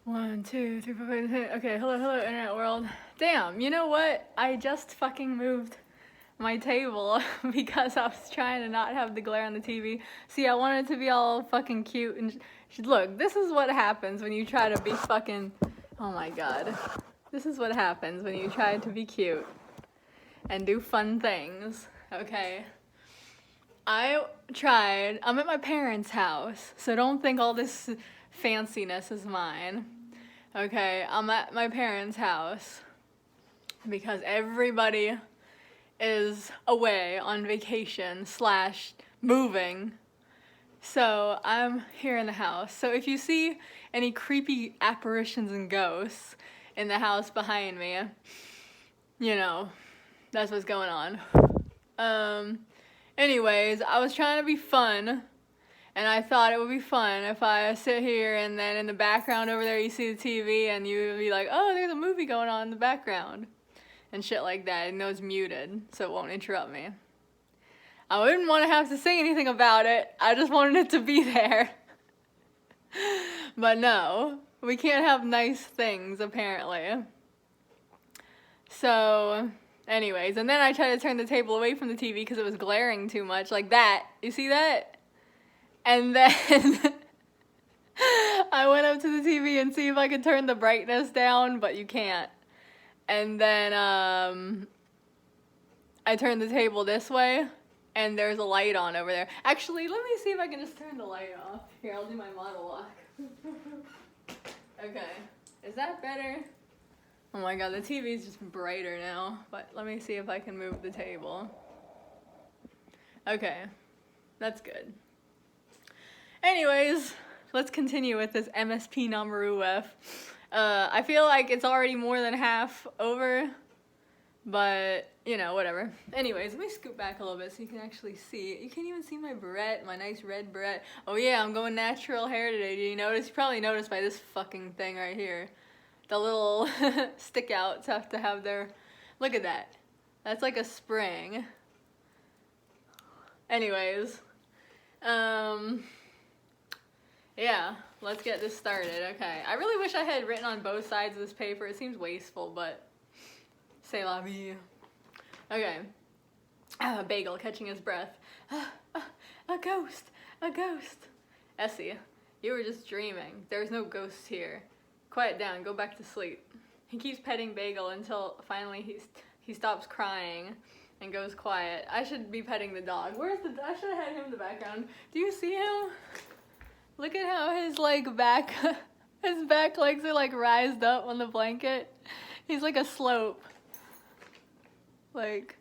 1, 2, 3, 4, 5, 6. Okay, hello, internet world. Damn, you know what? I just fucking moved my table because I was trying to not have the glare on the TV. See, I wanted it to be all fucking cute and look, this is what happens when you try to be fucking, oh my god. This is what happens when you try to be cute and do fun things, okay? I'm at my parents' house, so don't think all this fanciness is mine. Okay, I'm at my parents' house because everybody is away on vacation / moving. So I'm here in the house. So if you see any creepy apparitions and ghosts in the house behind me, you know, that's what's going on. Anyways, I was trying to be fun, and I thought it would be fun if I sit here and then in the background over there you see the TV and you would be like, oh, there's a movie going on in the background and shit like that, and it's muted so it won't interrupt me. I wouldn't want to have to say anything about it. I just wanted it to be there. But no, we can't have nice things apparently. So anyways, and then I tried to turn the table away from the TV because it was glaring too much, like that. You see that? And then I went up to the TV and see if I could turn the brightness down, but you can't. And then I turned the table this way, and there's a light on over there. Actually, let me see if I can just turn the light off. Here, I'll do my model walk. Okay, is that better? Oh my god, the TV's just brighter now, but let me see if I can move the table. Okay, that's good. Anyways, let's continue with this Mspnomeruwef. I feel like it's already more than half over, but, you know, whatever. Anyways, let me scoot back a little bit so you can actually see. You can't even see my barrette, my nice red barrette. Oh yeah, I'm going natural hair today. Did you notice? You probably noticed by this fucking thing right here. The little stick outs have to have their, look at that. That's like a spring. Anyways, yeah, let's get this started. Okay, I really wish I had written on both sides of this paper. It seems wasteful, but c'est la vie. Okay, Bagel catching his breath. A ghost, a ghost. Essie, you were just dreaming. There's no ghosts here. Quiet down, go back to sleep. He keeps petting Bagel until finally he stops crying and goes quiet. I should be petting the dog. Where's the, I should have had him in the background. Do you see him? Look at how his like back, his back legs are like rised up on the blanket. He's like a slope. Like,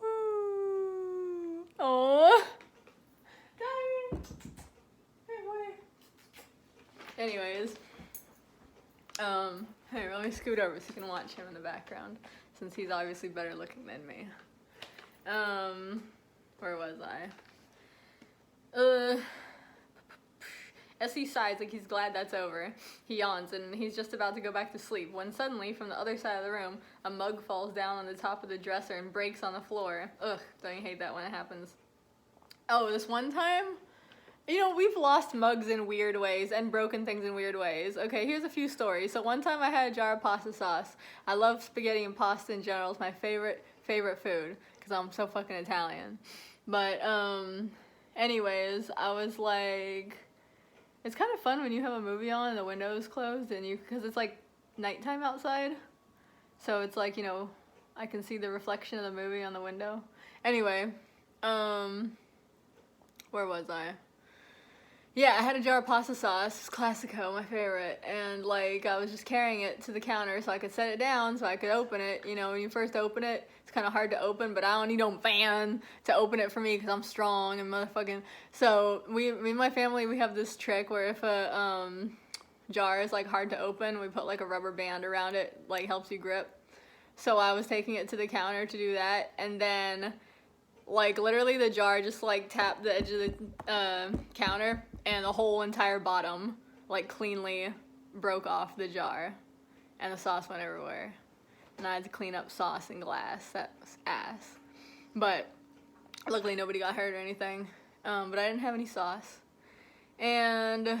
woo. Oh. Daddy. Hey boy. Anyways. Here, let me scoot over so you can watch him in the background, since he's obviously better looking than me. Where was I? Essie sighs like he's glad that's over. He yawns and he's just about to go back to sleep when suddenly, from the other side of the room, a mug falls down on the top of the dresser and breaks on the floor. Ugh, don't you hate that when it happens? Oh, this one time? You know, we've lost mugs in weird ways and broken things in weird ways. Okay, here's a few stories. So one time I had a jar of pasta sauce. I love spaghetti and pasta in general. It's my favorite food because I'm so fucking Italian. But anyways, I was like, it's kind of fun when you have a movie on and the window is closed and because it's like nighttime outside. So it's like, you know, I can see the reflection of the movie on the window. Anyway, where was I? Yeah, I had a jar of pasta sauce, Classico, my favorite, and like I was just carrying it to the counter so I could set it down so I could open it. You know, when you first open it, it's kind of hard to open, but I don't need no fan to open it for me because I'm strong and motherfucking. So me and my family, we have this trick where if a jar is like hard to open, we put like a rubber band around it, like helps you grip. So I was taking it to the counter to do that, and then like literally the jar just like tapped the edge of the counter and the whole entire bottom like cleanly broke off the jar and the sauce went everywhere and I had to clean up sauce and glass. That was ass, but luckily nobody got hurt or anything. But I didn't have any sauce, and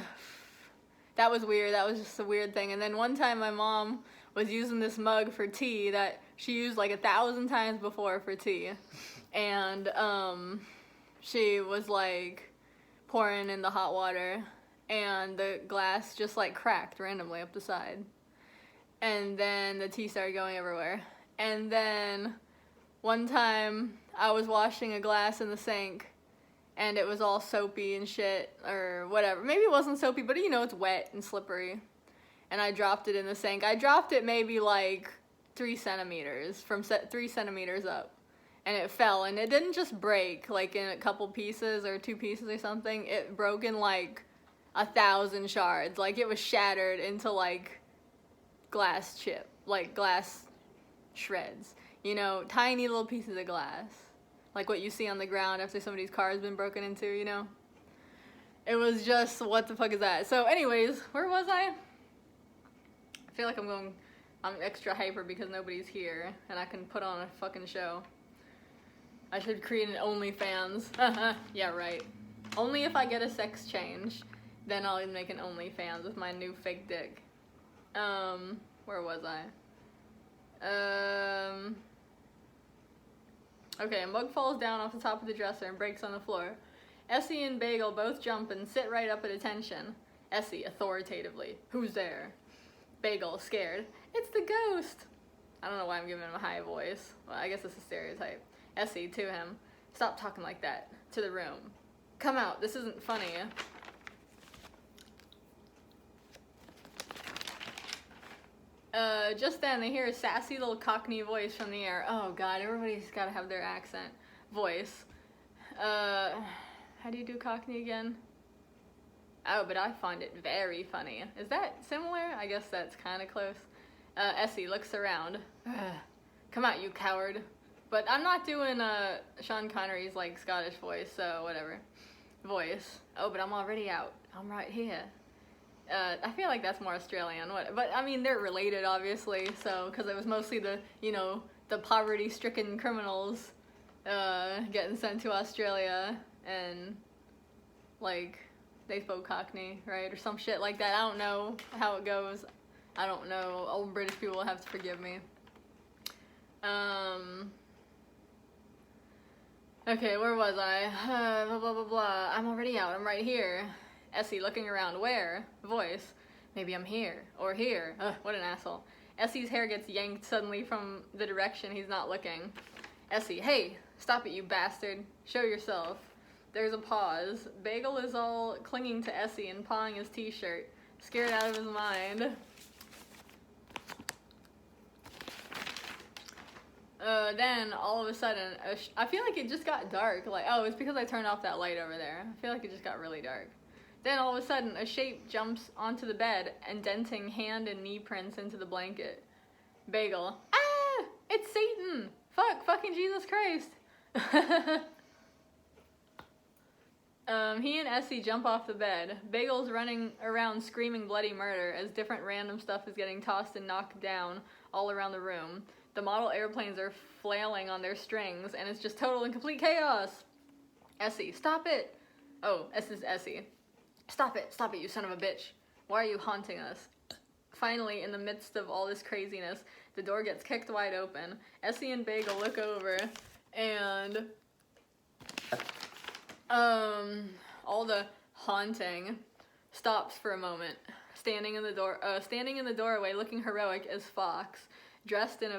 that was weird. That was just a weird thing. And then one time my mom was using this mug for tea that she used like 1,000 times before for tea. And she was like pouring in the hot water and the glass just like cracked randomly up the side. And then the tea started going everywhere. And then one time I was washing a glass in the sink and it was all soapy and shit or whatever. Maybe it wasn't soapy, but you know, it's wet and slippery. And I dropped it in the sink. I dropped it maybe like 3 centimeters, from 3 centimeters up. And it fell, and it didn't just break like in a couple pieces or 2 pieces or something. It broke in like 1,000 shards. Like it was shattered into like glass chip, like glass shreds. You know, tiny little pieces of glass. Like what you see on the ground after somebody's car has been broken into, you know? It was just, what the fuck is that? So anyways, where was I? I feel like I'm extra hyper because nobody's here and I can put on a fucking show. I should create an OnlyFans. Yeah, right. Only if I get a sex change, then I'll make an OnlyFans with my new fake dick. Where was I? Okay, a mug falls down off the top of the dresser and breaks on the floor. Essie and Bagel both jump and sit right up at attention. Essie, authoritatively, who's there? Bagel, scared, it's the ghost. I don't know why I'm giving him a high voice. Well, I guess it's a stereotype. Essie, to him, stop talking like that. To the room. Come out, this isn't funny. Just then they hear a sassy little Cockney voice from the air. Oh god, everybody's gotta have their accent. Voice. How do you do Cockney again? Oh, but I find it very funny. Is that similar? I guess that's kinda close. Essie looks around. Come out, you coward. But I'm not doing Sean Connery's like Scottish voice, so whatever. Voice. Oh, but I'm already out. I'm right here. I feel like that's more Australian, but I mean they're related obviously. So because it was mostly the the poverty-stricken criminals getting sent to Australia and like they spoke Cockney, right, or some shit like that. I don't know how it goes. I don't know. Old British people will have to forgive me. Okay, where was I? Blah, blah, blah, blah. I'm already out. I'm right here. Essie looking around. Where? Voice. Maybe I'm here. Or here. Ugh, what an asshole. Essie's hair gets yanked suddenly from the direction he's not looking. Essie, hey, stop it, you bastard. Show yourself. There's a pause. Bagel is all clinging to Essie and pawing his t-shirt. Scared out of his mind. Then, all of a sudden, I feel like it just got dark. Like, oh, it's because I turned off that light over there. I feel like it just got really dark. Then, all of a sudden, a shape jumps onto the bed, indenting hand and knee prints into the blanket. Bagel. Ah! It's Satan! Fucking Jesus Christ! He and Essie jump off the bed. Bagel's running around screaming bloody murder as different random stuff is getting tossed and knocked down all around the room. The model airplanes are flailing on their strings, and it's just total and complete chaos. Essie, stop it! Oh, this is Essie. Stop it, you son of a bitch. Why are you haunting us? Finally, in the midst of all this craziness, the door gets kicked wide open. Essie and Bagel look over, and all the haunting stops for a moment. Standing in the doorway, looking heroic, is Fox, dressed in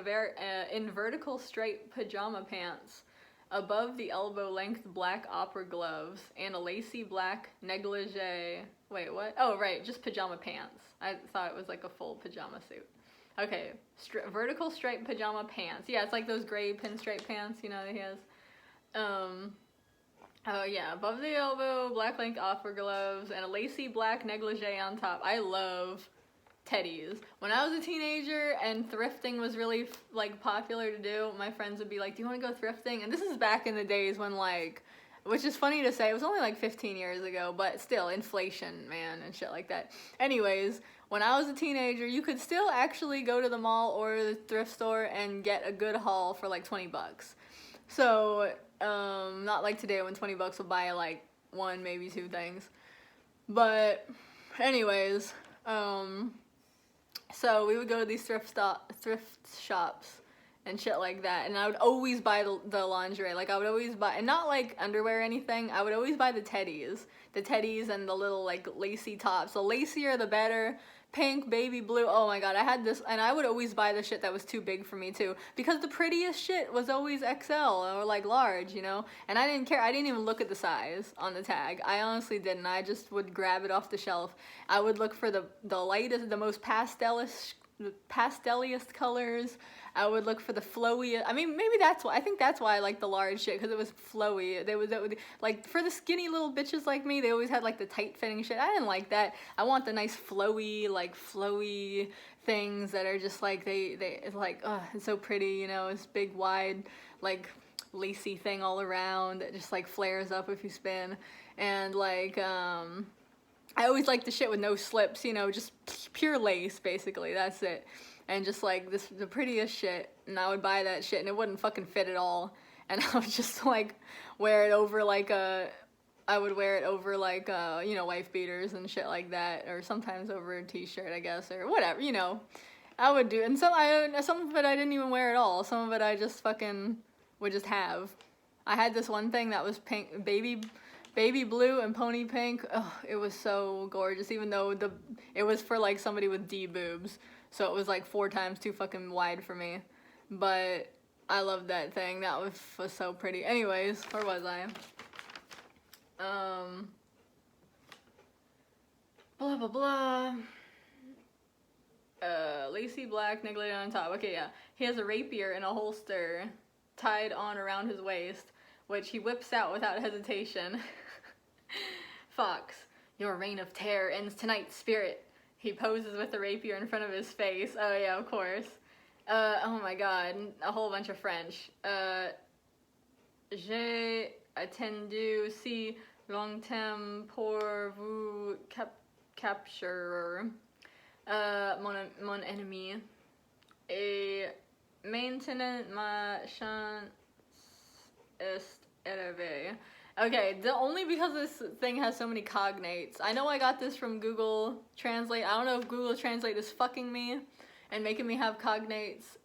in vertical striped pajama pants, above the elbow length black opera gloves, and a lacy black negligee. Wait, what? Oh, right, just pajama pants. I thought it was like a full pajama suit. Okay, vertical striped pajama pants. Yeah, it's like those gray pinstripe pants, you know, that he has. Oh yeah, above the elbow, black length opera gloves, and a lacy black negligee on top. I love teddies. When I was a teenager and thrifting was really like popular to do, my friends would be like, do you want to go thrifting? And this is back in the days when like, which is funny to say, it was only like 15 years ago, but still, inflation, man, and shit like that. Anyways, when I was a teenager, you could still actually go to the mall or the thrift store and get a good haul for like 20 bucks. So, not like today when 20 bucks will buy like one, maybe two things. But anyways, So we would go to these thrift shops and shit like that, and I would always buy the lingerie. Like, I would always buy, and not like underwear or anything, I would always buy the teddies and the little like lacy tops. The lacier the better. Pink, baby blue, oh my god, I had this, and I would always buy the shit that was too big for me too, because the prettiest shit was always XL or like large, you know, and I didn't care. I didn't even look at the size on the tag. I honestly didn't. I just would grab it off the shelf. I would look for the lightest, the most pasteliest colors. I would look for the flowy. I mean, maybe that's why. I think that's why I like the large shit, because it was flowy. They would like, for the skinny little bitches like me, they always had like the tight fitting shit. I didn't like that. I want the nice flowy things that are just like it's like, oh, it's so pretty, you know. It's big, wide, like lacy thing all around that just like flares up if you spin, and like I always like the shit with no slips, you know, just pure lace, basically. That's it. And just like the prettiest shit, and I would buy that shit, and it wouldn't fucking fit at all, and I would just like wear it over like you know, wife beaters and shit like that, or sometimes over a t-shirt, I guess, or whatever, you know. I would do, and some of it I didn't even wear at all. Some of it I just fucking would just have. I had this one thing that was pink, baby blue and pony pink. Oh, it was so gorgeous, even though it was for like somebody with D boobs. So it was like 4 times too fucking wide for me. But I loved that thing. That was so pretty. Anyways, where was I? Blah, blah, blah. Lacy black, niggly on top. Okay, yeah. He has a rapier in a holster tied on around his waist, which he whips out without hesitation. Fox, your reign of terror ends tonight, spirit. He poses with the rapier in front of his face. Oh yeah, of course. Oh my god, a whole bunch of French. J'ai attendu si longtemps pour vous capturer, mon ennemi. Et maintenant ma chance est élevée. Okay, only because this thing has so many cognates. I know I got this from Google Translate. I don't know if Google Translate is fucking me and making me have cognates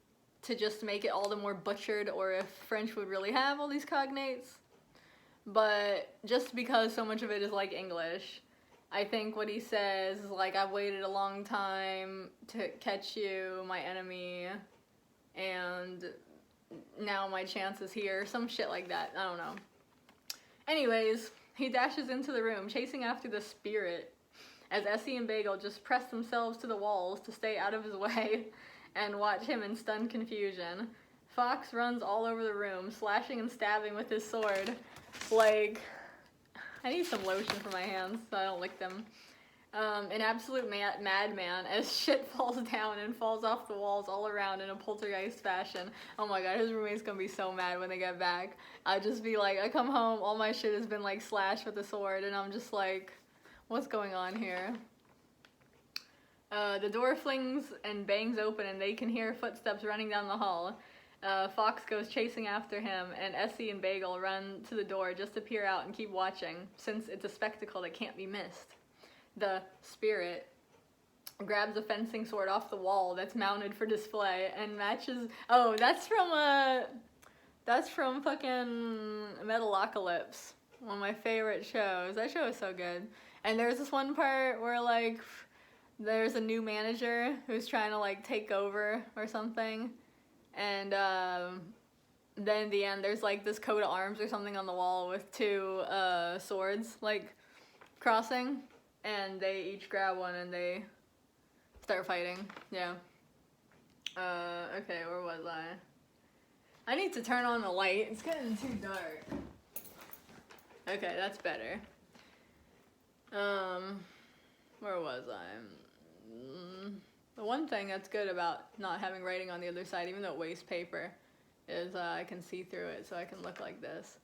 to just make it all the more butchered, or if French would really have all these cognates. But just because so much of it is like English, I think what he says is like, I've waited a long time to catch you, my enemy, and now my chance is here. Some shit like that. I don't know. Anyways, he dashes into the room, chasing after the spirit, as Essie and Bagel just press themselves to the walls to stay out of his way and watch him in stunned confusion. Fox runs all over the room, slashing and stabbing with his sword. Like, I need some lotion for my hands so I don't lick them. An absolute madman as shit falls down and falls off the walls all around in a poltergeist fashion. Oh my god, his roommate's gonna be so mad when they get back. I'd just be like, I come home, all my shit has been like slashed with a sword, and I'm just like, what's going on here? The door flings and bangs open, and they can hear footsteps running down the hall. Fox goes chasing after him, and Essie and Bagel run to the door just to peer out and keep watching, since it's a spectacle that can't be missed. The spirit grabs a fencing sword off the wall that's mounted for display and matches. Oh, that's from fucking Metalocalypse, one of my favorite shows. That show is so good. And there's this one part where like there's a new manager who's trying to like take over or something, and then in the end there's like this coat of arms or something on the wall with 2 swords like crossing. And they each grab one and they start fighting. Yeah. Okay, where was I? I need to turn on the light. It's getting too dark. Okay, that's better. Where was I? The one thing that's good about not having writing on the other side, even though it wastes paper, is I can see through it, so I can look like this.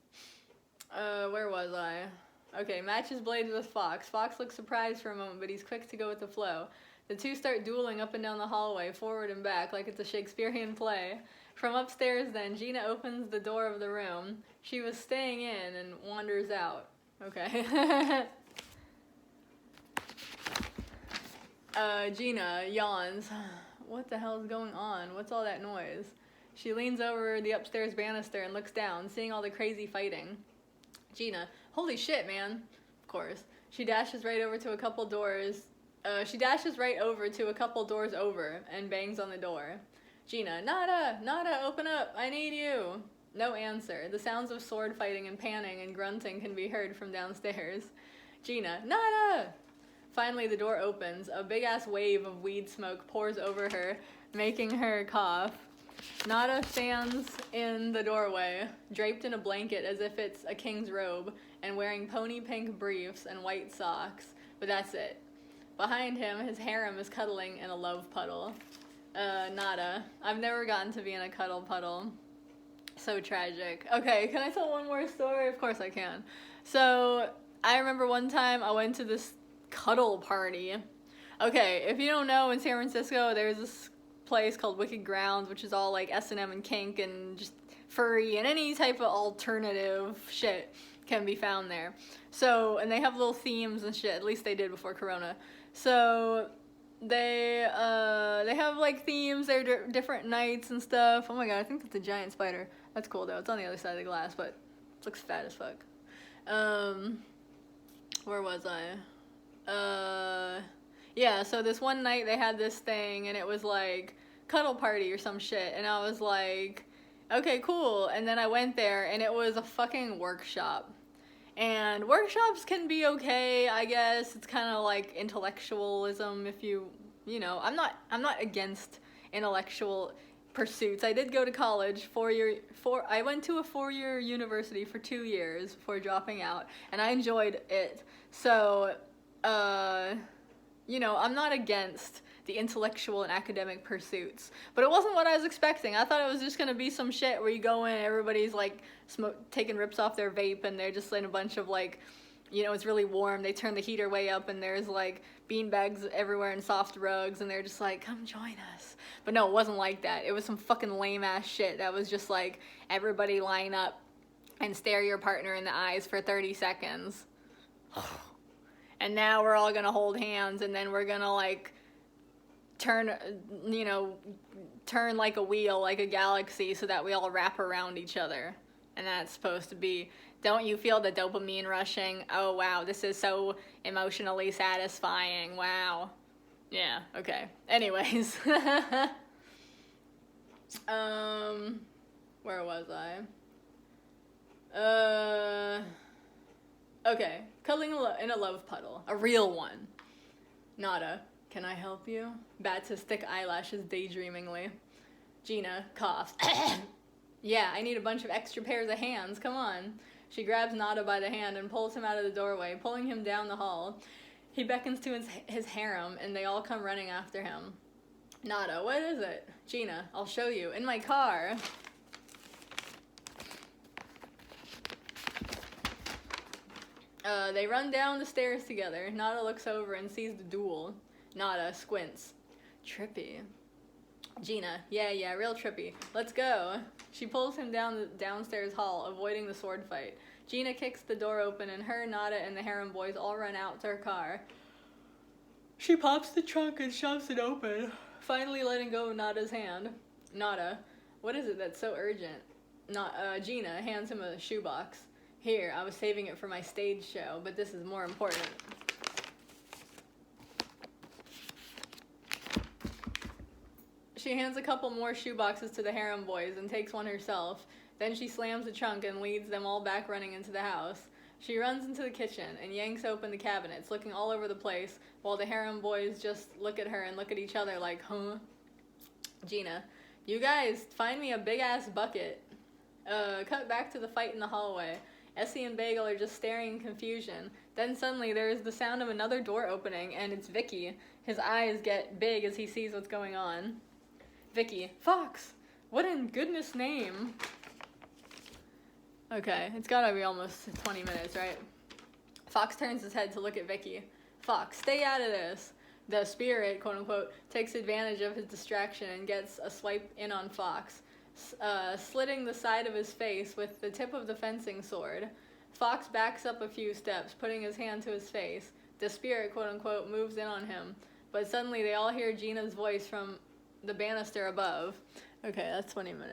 Where was I? Okay, matches blades with Fox. Fox looks surprised for a moment, but he's quick to go with the flow. The two start dueling up and down the hallway, forward and back, like it's a Shakespearean play. From upstairs then, Gina opens the door of the room. She was staying in and wanders out. Okay. Gina yawns. What the hell is going on? What's all that noise? She leans over the upstairs banister and looks down, seeing all the crazy fighting. Gina, holy shit, man. Of course. She dashes right over to a couple doors over and bangs on the door. Gina, Nada, open up, I need you. No answer. The sounds of sword fighting and panning and grunting can be heard from downstairs. Gina, Nada! Finally, the door opens. A big-ass wave of weed smoke pours over her, making her cough. Nada stands in the doorway, draped in a blanket as if it's a king's robe, and wearing pony pink briefs and white socks. But that's it. Behind him, his harem is cuddling in a love puddle. Nada. I've never gotten to be in a cuddle puddle. So tragic. Okay, can I tell one more story? Of course I can. So, I remember one time I went to this cuddle party. Okay, if you don't know, in San Francisco, there's this place called Wicked Grounds, which is all like S&M and kink and just furry and any type of alternative shit can be found there. So, and they have little themes and shit, at least they did before Corona. So, they have like themes, they're different nights and stuff. Oh my god, I think that's a giant spider. That's cool though, it's on the other side of the glass, but it looks fat as fuck. Where was I? Yeah, so this one night they had this thing and it was like cuddle party or some shit, and I was like, okay, cool. And then I went there and it was a fucking workshop. And workshops can be okay, I guess. It's kind of like intellectualism if you know, I'm not against intellectual pursuits. I did go to college, I went to a 4-year university for 2 years before dropping out, and I enjoyed it. So, you know, I'm not against the intellectual and academic pursuits, but it wasn't what I was expecting. I thought it was just gonna be some shit where you go in, everybody's like taking rips off their vape, and they're just in a bunch of like, you know, it's really warm, they turn the heater way up, and there's like beanbags everywhere and soft rugs, and they're just like, come join us. But no, it wasn't like that. It was some fucking lame ass shit that was just like, everybody line up and stare your partner in the eyes for 30 seconds. And now we're all gonna hold hands, and then we're gonna like turn like a wheel, like a galaxy, so that we all wrap around each other. And that's supposed to be, don't you feel the dopamine rushing? Oh wow, this is so emotionally satisfying. Wow. Yeah, okay. Anyways. Where was I? Okay. Cuddling in a love puddle. A real one. Nada. Can I help you? Bats his thick eyelashes daydreamingly. Gina coughs. Yeah, I need a bunch of extra pairs of hands. Come on. She grabs Nada by the hand and pulls him out of the doorway, pulling him down the hall. He beckons to his harem, and they all come running after him. Nada, what is it? Gina, I'll show you. In my car. They run down the stairs together. Nada looks over and sees the duel. Nada squints. Trippy. Gina, yeah, real trippy. Let's go. She pulls him down the downstairs hall, avoiding the sword fight. Gina kicks the door open, and her, Nada, and the harem boys all run out to her car. She pops the trunk and shoves it open, finally letting go of Nada's hand. Nada, what is it that's so urgent? Gina hands him a shoebox. Here, I was saving it for my stage show, but this is more important. She hands a couple more shoeboxes to the harem boys and takes one herself. Then she slams the trunk and leads them all back running into the house. She runs into the kitchen and yanks open the cabinets, looking all over the place, while the harem boys just look at her and look at each other like, huh? Gina, you guys, find me a big-ass bucket. Cut back to the fight in the hallway. Essie and Bagel are just staring in confusion. Then suddenly there is the sound of another door opening, and it's Vicky. His eyes get big as he sees what's going on. Vicky, Fox, what in goodness name? Okay, it's gotta be almost 20 minutes, right? Fox turns his head to look at Vicky. Fox, stay out of this. The spirit, quote unquote, takes advantage of his distraction and gets a swipe in on Fox, slitting the side of his face with the tip of the fencing sword. Fox backs up a few steps, putting his hand to his face. The spirit, quote unquote, moves in on him, but suddenly they all hear Gina's voice from the banister above. Okay, that's 20 minutes.